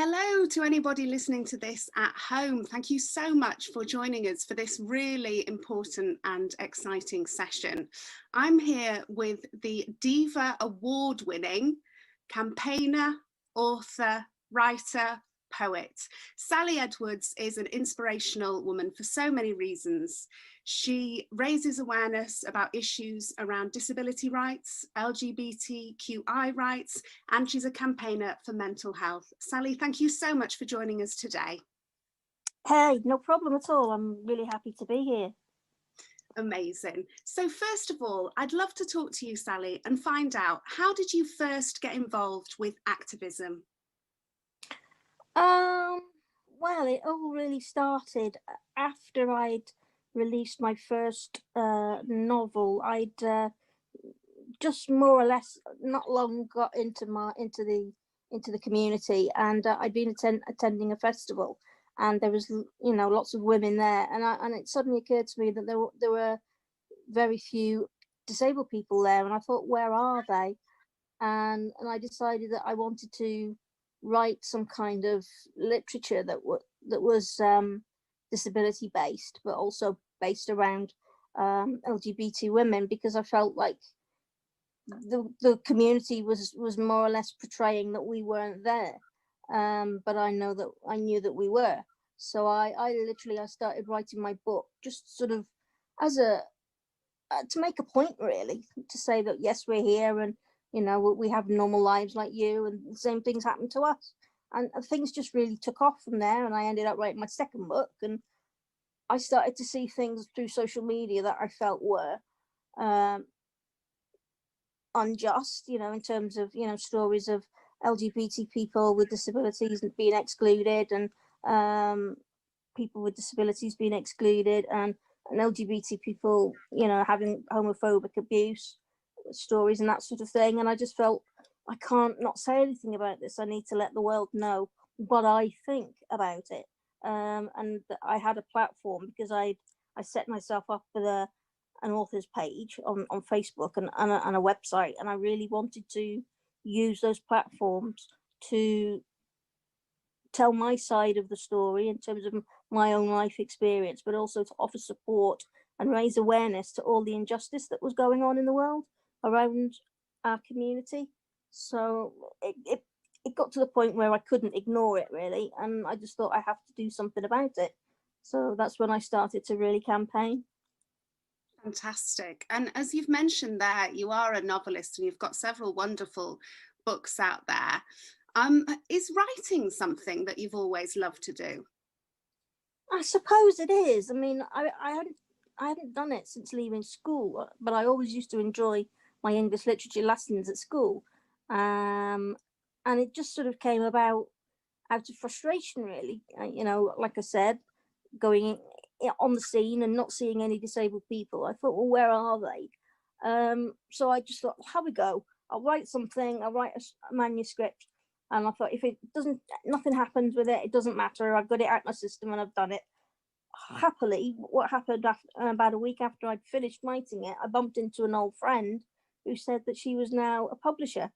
Hello to anybody listening to this at home. Thank you so much for joining us for this really important and exciting session. I'm here with the DIVA Award-winning campaigner, author, writer, poet. Sally Edwards is an inspirational woman for so many reasons. She raises awareness about issues around disability rights, LGBTQI rights, and she's a campaigner for mental health. Sally, thank you so much for joining us today. Hey, no problem at all. I'm really happy to be here. Amazing. So first of all, I'd love to talk to you, Sally, and find out, how did you first get involved with activism? Well, it all really started after I'd released my first novel. I'd just more or less not long got into the community, and I'd been attending a festival, and there was lots of women there, and it suddenly occurred to me that there were very few disabled people there, and I thought, where are they? And I decided that I wanted to write some kind of literature that was disability based, but also based around LGBT women, because I felt like the community was more or less portraying that we weren't there, but I knew that we were. So I started writing my book just sort of as a to make a point, really, to say that yes, we're here, and we have normal lives like you, and the same things happen to us. And things just really took off from there, and I ended up writing my second book, and I started to see things through social media that I felt were unjust, in terms of, stories of LGBT people with disabilities being excluded, and people with disabilities being excluded, and LGBT people, having homophobic abuse stories and that sort of thing. And I just felt, I can't not say anything about this. I need to let the world know what I think about it. And I had a platform because I set myself up with an author's page on Facebook and a website, and I really wanted to use those platforms to tell my side of the story in terms of my own life experience, but also to offer support and raise awareness to all the injustice that was going on in the world around our community. So it got to the point where I couldn't ignore it, really, and I just thought I have to do something about it. So that's when I started to really campaign. Fantastic. And as you've mentioned there, you are a novelist and you've got several wonderful books out there. Is writing something that you've always loved to do? I suppose it is. I mean, I hadn't done it since leaving school, but I always used to enjoy my English literature lessons at school, and it just sort of came about out of frustration, really. Like I said, going on the scene and not seeing any disabled people, I thought, well, where are they? So I just thought, well, have a go. I'll write something. I'll write a manuscript. And I thought, if it doesn't, nothing happens with it, it doesn't matter. I've got it out my system and I've done it. Happily, what happened about a week after I'd finished writing it, I bumped into an old friend who said that she was now a publisher.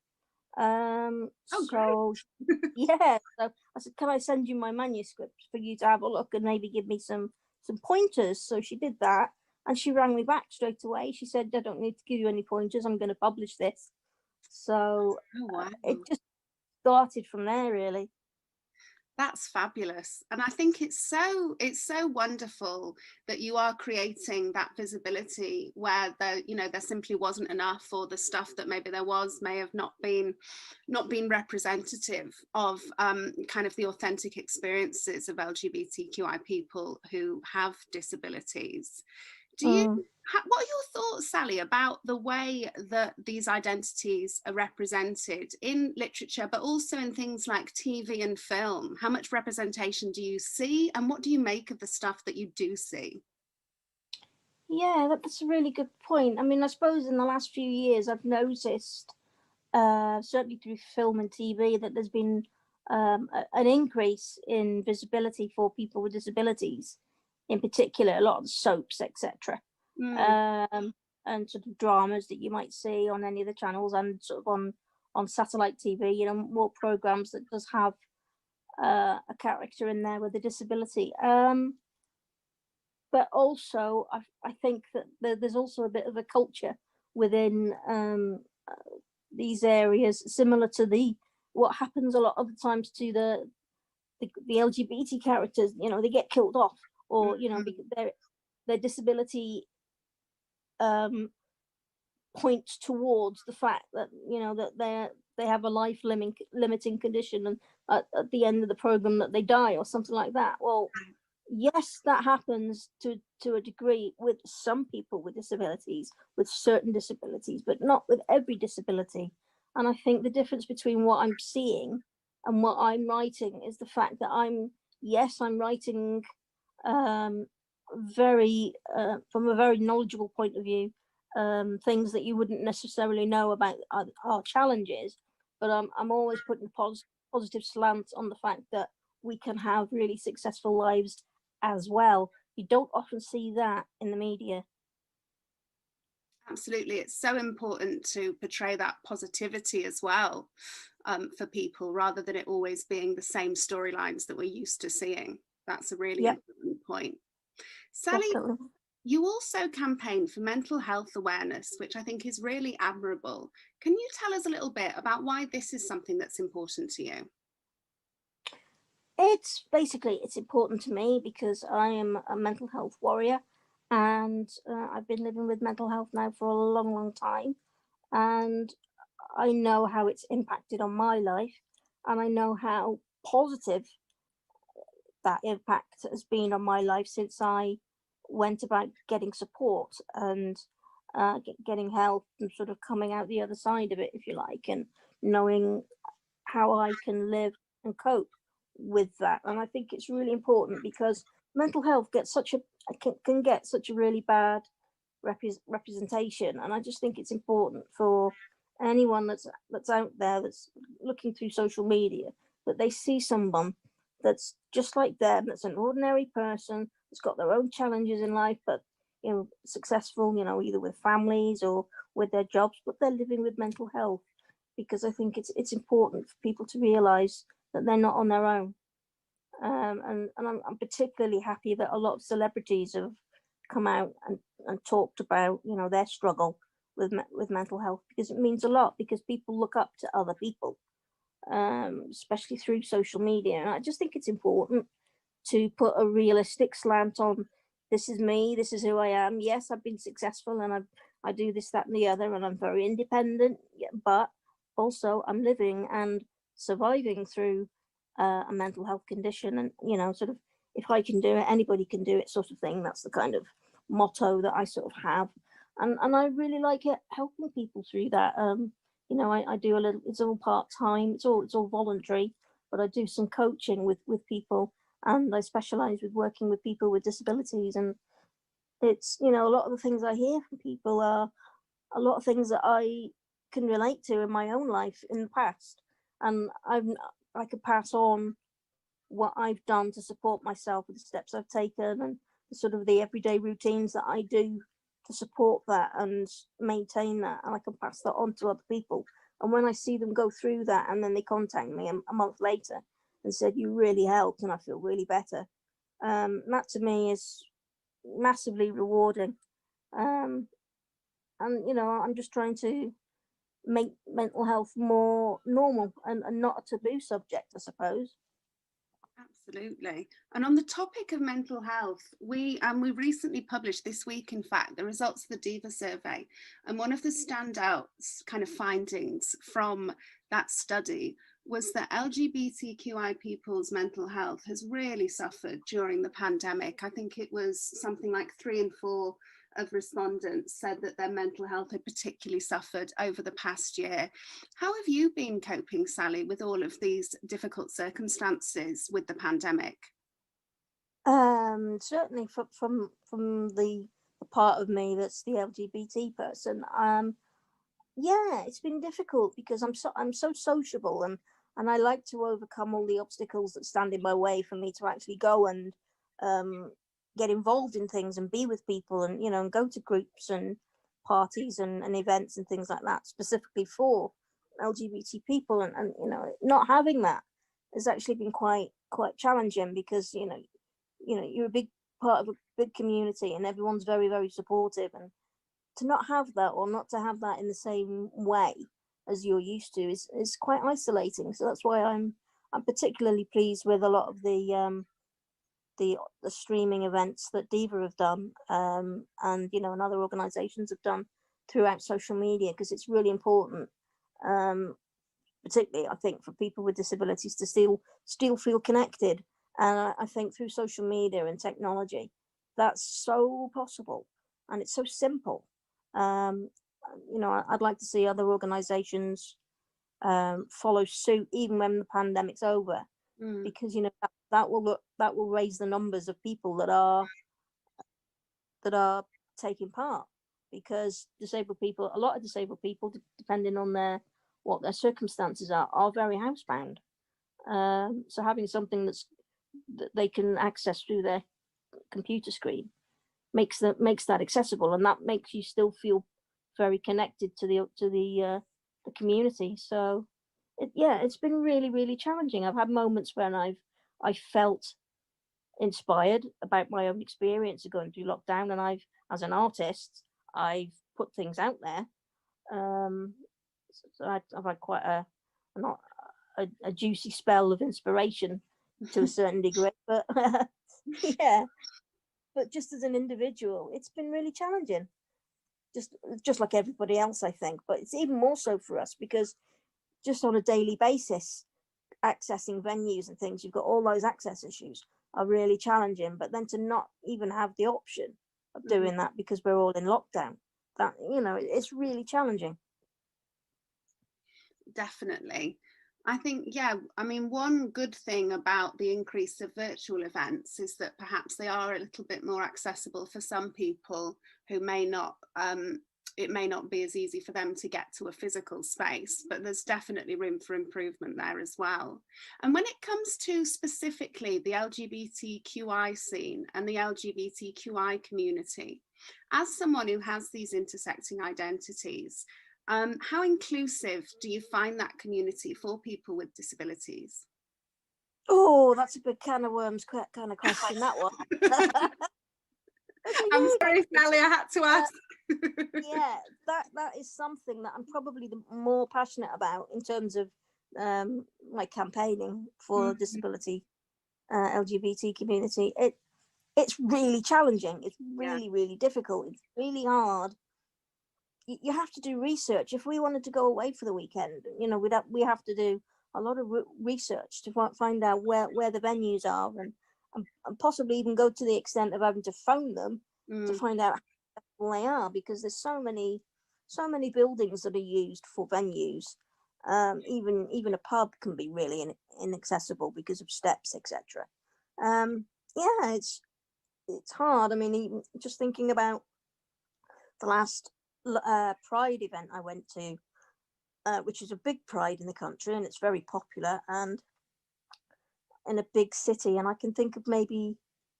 Great. Yeah, so I said, can I send you my manuscript for you to have a look and maybe give me some pointers? So she did that, and she rang me back straight away. She said, I don't need to give you any pointers, I'm going to publish this. So wow. It just started from there, really. That's fabulous. And I think it's so wonderful that you are creating that visibility where there simply wasn't enough, or the stuff that maybe there was may have not been representative of kind of the authentic experiences of LGBTQI people who have disabilities. What are your thoughts, Sally, about the way that these identities are represented in literature, but also in things like TV and film? How much representation do you see, and what do you make of the stuff that you do see? Yeah, that's a really good point. I mean, I suppose in the last few years, I've noticed, certainly through film and TV, that there's been an increase in visibility for people with disabilities, in particular, a lot of soaps, etc. And sort of dramas that you might see on any of the channels, and sort of on satellite TV, more programs that does have a character in there with a disability. But also, I think that there's also a bit of a culture within these areas, similar to what happens a lot of the times to the LGBT characters. You know, they get killed off, or you know, because their disability points towards the fact that, you know, that they have a life limiting condition, and at the end of the program that they die or something like that. Well, yes, that happens to a degree with some people with disabilities, with certain disabilities, but not with every disability. And I think the difference between what I'm seeing and what I'm writing is the fact that I'm writing very from a very knowledgeable point of view, things that you wouldn't necessarily know about our challenges, but I'm always putting a positive slant on the fact that we can have really successful lives as well. You don't often see that in the media. Absolutely, it's so important to portray that positivity as well, for people, rather than it always being the same storylines that we're used to seeing. That's a really important point. Sally, Definitely. you also campaign for mental health awareness, which I think is really admirable. Can you tell us a little bit about why this is something that's important to you? It's important to me because I am a mental health warrior, and I've been living with mental health now for a long time, and I know how it's impacted on my life, and I know how positive that impact has been on my life since I went about getting support and getting help and sort of coming out the other side of it, if you like, and knowing how I can live and cope with that. And I think it's really important because mental health gets can get such a really bad representation, and I just think it's important for anyone that's out there that's looking through social media, that they see someone that's just like them, that's an ordinary person, that's got their own challenges in life, but you know, successful, you know, either with families or with their jobs, but they're living with mental health, because I think it's important for people to realize that they're not on their own. And I'm particularly happy that a lot of celebrities have come out and talked about, you know, their struggle with mental health, because it means a lot, because people look up to other people, especially through social media. And I just think it's important to put a realistic slant on, this is me, this is who I am. Yes, I've been successful, and I do this, that, and the other, and I'm very independent, but also I'm living and surviving through a mental health condition. And, you know, sort of, if I can do it, anybody can do it, sort of thing. That's the kind of motto that I sort of have. And I really like it, helping people through that. You know, I do a little, it's all part-time, it's all voluntary, but I do some coaching with people, and I specialize with working with people with disabilities. And it's, you know, a lot of the things I hear from people are a lot of things that I can relate to in my own life in the past, and I could pass on what I've done to support myself, with the steps I've taken, and the sort of the everyday routines that I do to support that and maintain that, and I can pass that on to other people. And when I see them go through that, and then they contact me a month later and said, you really helped and I feel really better, that to me is massively rewarding. And you know, I'm just trying to make mental health more normal, and not a taboo subject, I suppose. Absolutely. And on the topic of mental health, we recently published this week, in fact, the results of the DIVA survey. And one of the standout kind of findings from that study was that LGBTQI people's mental health has really suffered during the pandemic. I think it was something like 3 in 4 of respondents said that their mental health had particularly suffered over the past year. How have you been coping, Sally, with all of these difficult circumstances with the pandemic? Certainly from the part of me that's the LGBT person. Yeah, it's been difficult because I'm so sociable, and I like to overcome all the obstacles that stand in my way for me to actually go and um get involved in things and be with people, and you know, and go to groups and parties and events and things like that, specifically for LGBT people. And you know, not having that has actually been quite challenging, because you're a big part of a big community and everyone's very, very supportive, and to not have that, or not to have that in the same way as you're used to, is quite isolating. So that's why I'm particularly pleased with a lot of the streaming events that DIVA have done, and and other organisations have done throughout social media, because it's really important, particularly I think for people with disabilities, to still feel connected. And I think through social media and technology, that's so possible, and it's so simple. Um, I'd like to see other organisations follow suit, even when the pandemic's over, Mm. because that will raise the numbers of people that are taking part, because a lot of disabled people, depending on what their circumstances are very housebound. So having something that they can access through their computer screen makes that accessible, and that makes you still feel very connected to the community. So it's been really, really challenging. I've had moments when I felt inspired about my own experience of going through lockdown, and as an artist, I've put things out there. So I've had quite not a juicy spell of inspiration to a certain degree, but yeah. But just as an individual, it's been really challenging, just like everybody else, I think. But it's even more so for us, because just on a daily basis, accessing venues and things, you've got all those access issues are really challenging. But then to not even have the option of doing that because we're all in lockdown, that it's really challenging. Definitely. I think, yeah, I mean, one good thing about the increase of virtual events is that perhaps they are a little bit more accessible for some people who may not, it may not be as easy for them to get to a physical space, but there's definitely room for improvement there as well. And when it comes to specifically the LGBTQI scene and the LGBTQI community, as someone who has these intersecting identities, how inclusive do you find that community for people with disabilities? Oh, that's a big can of worms kind of question, that one. I'm sorry, Sally, I had to ask. Yeah, that is something that I'm probably the more passionate about in terms of my campaigning for disability LGBT community. It's really challenging. It's really, really difficult. It's really hard. You have to do research. If we wanted to go away for the weekend, we have to do a lot of research to find out where the venues are, and possibly even go to the extent of having to phone them to find out how they are, because there's so many buildings that are used for venues. Even a pub can be really inaccessible because of steps, etc. Yeah, it's hard. I mean, even just thinking about the last Pride event I went to, which is a big Pride in the country, and it's very popular and in a big city. And I can think of maybe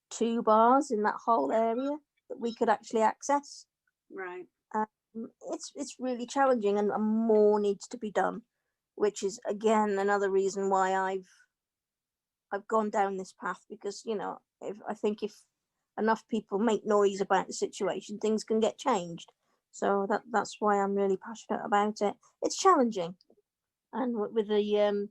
2 bars in that whole area that we could actually access. Right. It's really challenging, and more needs to be done, which is again another reason why I've gone down this path, because if enough people make noise about the situation, things can get changed. So that's why I'm really passionate about it. It's challenging, and with the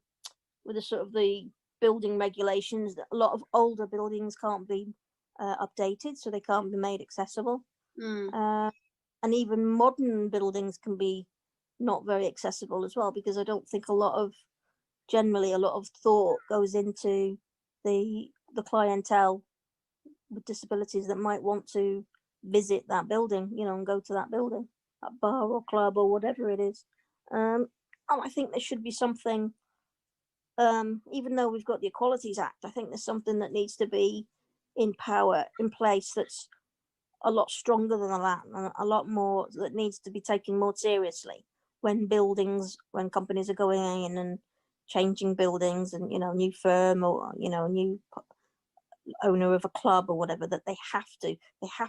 sort of the building regulations, a lot of older buildings can't be updated, so they can't be made accessible. And even modern buildings can be not very accessible as well, because I don't think generally a lot of thought goes into the clientele with disabilities that might want to visit that building, and go to that building, that bar or club or whatever it is. I think there should be something, even though we've got the Equalities Act, I think there's something that needs to be in place that's a lot stronger than that, and a lot more that needs to be taken more seriously when companies are going in and changing buildings, and new firm, or a new owner of a club or whatever, that they have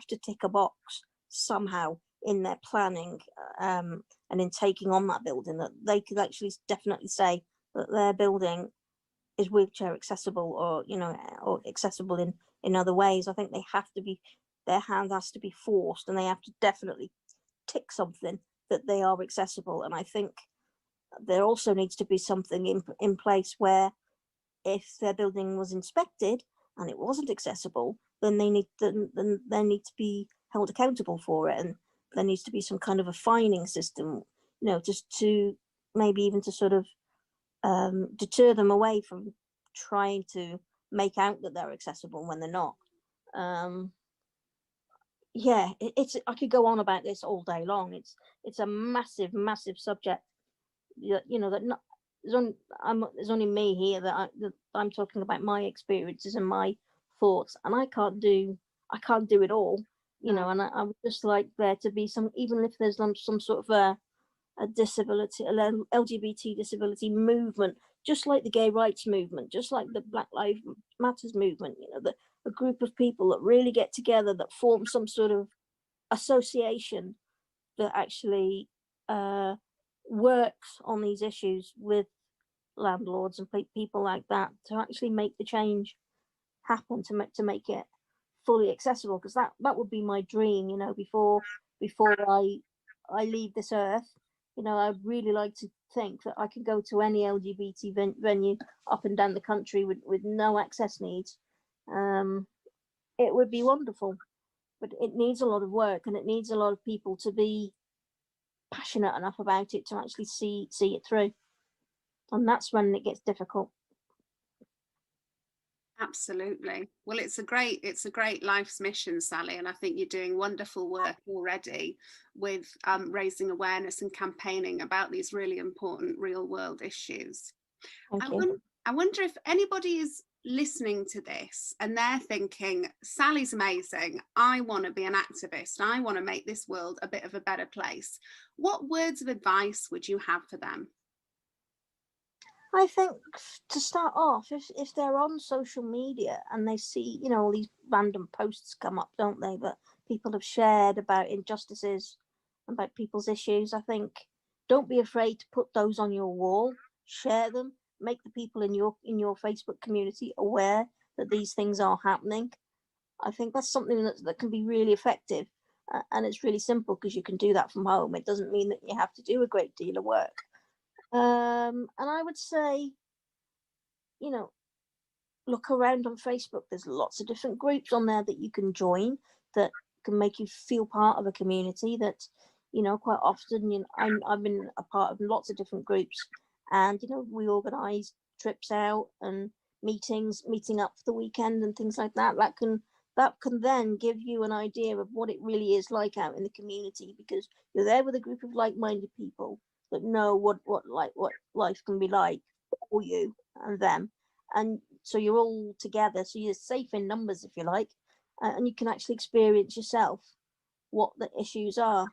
to tick a box somehow in their planning, and in taking on that building, that they could actually definitely say that their building is wheelchair accessible, or or accessible in other ways. I think they have to be, their hand has to be forced, and they have to definitely tick something that they are accessible. And I think there also needs to be something in place where if their building was inspected and it wasn't accessible, then then they need to be held accountable for it, and there needs to be some kind of a fining system, just to maybe even to sort of deter them away from trying to make out that they're accessible when they're not. Um, yeah, it's I could go on about this all day long. It's a massive subject. That not there's only me here that I'm talking about my experiences and my thoughts, and I can't do it all. No. And I would just like there to be some, even if there's some sort of a disability, LGBT disability movement, just like the gay rights movement, just like the Black Lives Matters movement. A group of people that really get together, that form some sort of association that actually works on these issues with landlords and people like that, to actually make the change happen, to make it fully accessible. Because that would be my dream, before I leave this earth. I'd really like to think that I could go to any LGBT venue up and down the country with no access needs. It would be wonderful, but it needs a lot of work, and it needs a lot of people to be passionate enough about it to actually see it through, and that's when it gets difficult. Absolutely. Well, it's a great life's mission, Sally, and I think you're doing wonderful work already with raising awareness and campaigning about these really important real world issues. Thank you. I wonder if anybody is listening to this and they're thinking, Sally's amazing, I want to be an activist, I want to make this world a bit of a better place. What words of advice would you have for them? I think, to start off, if they're on social media and they see, all these random posts come up, don't they, that people have shared about injustices, about people's issues, I think don't be afraid to put those on your wall, share them, make the people in your Facebook community aware that these things are happening. I think that's something that can be really effective, and it's really simple because you can do that from home. It doesn't mean that you have to do a great deal of work. And I would say, look around on Facebook. There's lots of different groups on there that you can join that can make you feel part of a community. That, quite often, I've been a part of lots of different groups, and we organise trips out and meeting up for the weekend and things like that. That can then give you an idea of what it really is like out in the community, because you're there with a group of like-minded people that know what life can be like for you and them, and so you're all together, so you're safe in numbers, if you like, and you can actually experience yourself what the issues are.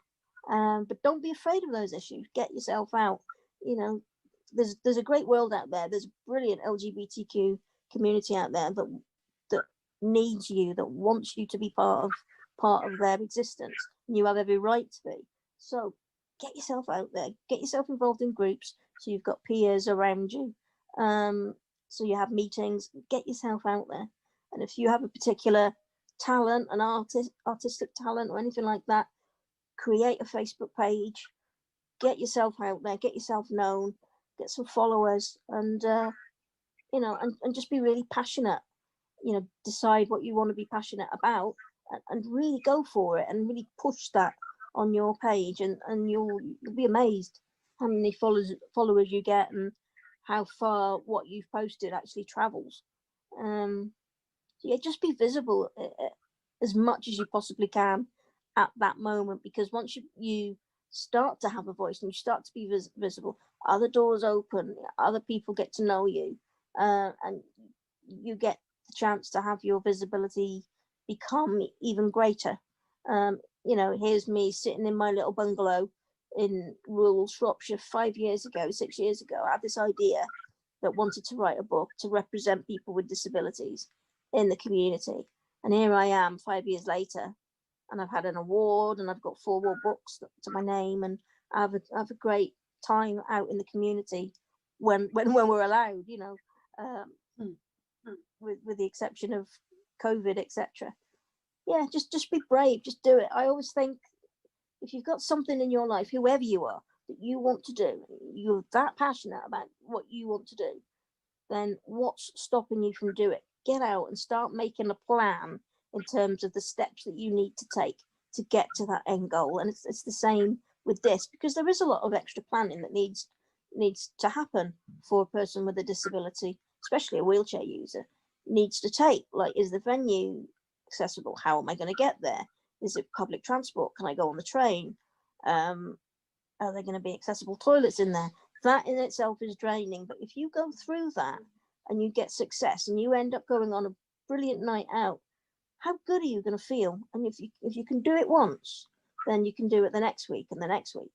But don't be afraid of those issues. Get yourself out. There's a great world out there. There's a brilliant LGBTQ community out there that needs you, that wants you to be part of their existence, and you have every right to be. So get yourself out there, get yourself involved in groups, so you've got peers around you, so you have meetings, get yourself out there. And if you have a particular talent, an artistic talent or anything like that, create a Facebook page, get yourself out there, get yourself known, get some followers, and and just be really passionate. Decide what you want to be passionate about, and really go for it, and really push that on your page, and you'll be amazed how many followers you get, and how far what you've posted actually travels. Yeah, just be visible as much as you possibly can at that moment, because once you start to have a voice and you start to be visible, other doors open, other people get to know you, and you get the chance to have your visibility become even greater. Here's me sitting in my little bungalow in rural Shropshire 5 years ago, 6 years ago. I had this idea that wanted to write a book to represent people with disabilities in the community. And here I am 5 years later, and I've had an award, and I've got 4 more books to my name, and I have a great time out in the community when we're allowed, Mm. with the exception of COVID, etc. Yeah, just be brave, just do it. I always think if you've got something in your life, whoever you are, that you want to do, you're that passionate about what you want to do, then what's stopping you from doing it? Get out and start making a plan in terms of the steps that you need to take to get to that end goal. And it's the same with this, because there is a lot of extra planning that needs to happen for a person with a disability, especially a wheelchair user, needs to take. Like, is the venue accessible? How am I going to get there? Is it public transport? Can I go on the train? Are there going to be accessible toilets in there? That in itself is draining. But if you go through that and you get success and you end up going on a brilliant night out, how good are you going to feel? And if you can do it once, then you can do it the next week and the next week.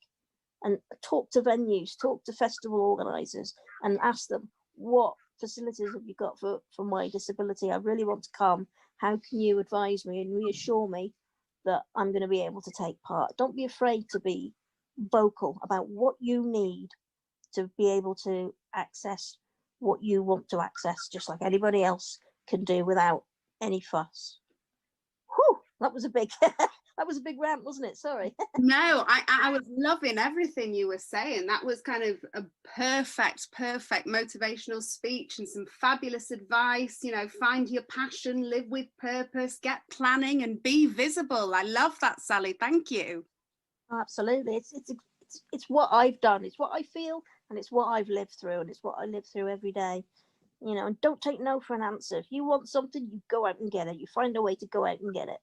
And talk to venues, talk to festival organisers, and ask them, what facilities have you got for my disability? I really want to come. How can you advise me and reassure me that I'm going to be able to take part? Don't be afraid to be vocal about what you need to be able to access what you want to access, just like anybody else can do without any fuss. Whew, that was a big that was a big rant, wasn't it? Sorry. No, I was loving everything you were saying. That was kind of a perfect motivational speech and some fabulous advice. You know, find your passion, live with purpose, get planning and be visible. I love that, Sally. Thank you. Absolutely. It's what I've done. It's what I feel, and it's what I've lived through, and it's what I live through every day. You know, and don't take no for an answer. If you want something, you go out and get it. You find a way to go out and get it.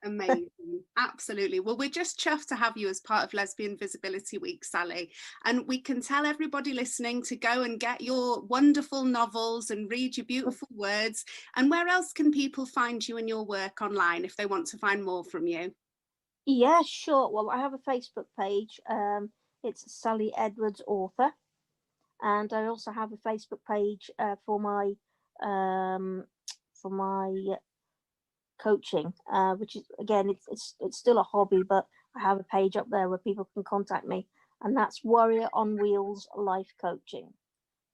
Amazing. Absolutely. Well, we're just chuffed to have you as part of Lesbian Visibility Week, Sally. And we can tell everybody listening to go and get your wonderful novels and read your beautiful words. And where else can people find you and your work online if they want to find more from you? Yeah, sure. Well, I have a Facebook page. It's Sally Edwards Author. And I also have a Facebook page for my coaching, which is, again, it's still a hobby, but I have a page up there where people can contact me, and that's Warrior on Wheels Life Coaching.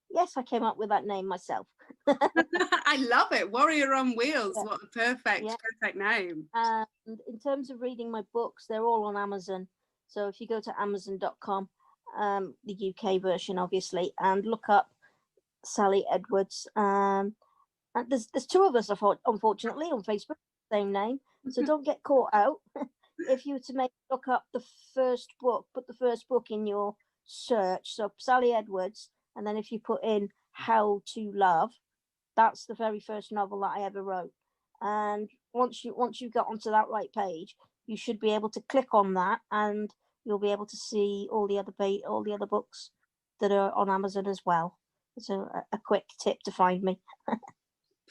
Yes, I came up with that name myself. I love it. Warrior on Wheels. Yeah. What a perfect name. And in terms of reading my books, they're all on Amazon. So if you go to amazon.com, the UK version, obviously, and look up Sally Edwards. And there's two of us, unfortunately, on Facebook, same name. So don't get caught out. If you were to look up the first book, put the first book in your search. So Sally Edwards, and then if you put in How to Love, that's the very first novel that I ever wrote. And once you get onto that right page, you should be able to click on that, and you'll be able to see all the other books that are on Amazon as well. It's a quick tip to find me.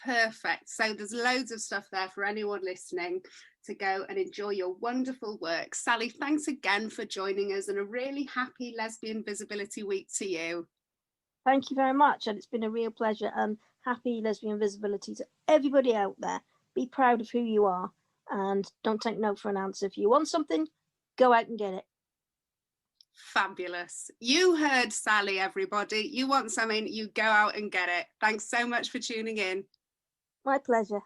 Perfect. So there's loads of stuff there for anyone listening to go and enjoy your wonderful work. Sally, thanks again for joining us, and a really happy Lesbian Visibility Week to you. Thank you very much, and it's been a real pleasure, and happy Lesbian Visibility to everybody out there. Be proud of who you are, and don't take no for an answer. If you want something, go out and get it. Fabulous. You heard Sally, everybody. You want something, you go out and get it. Thanks so much for tuning in. My pleasure.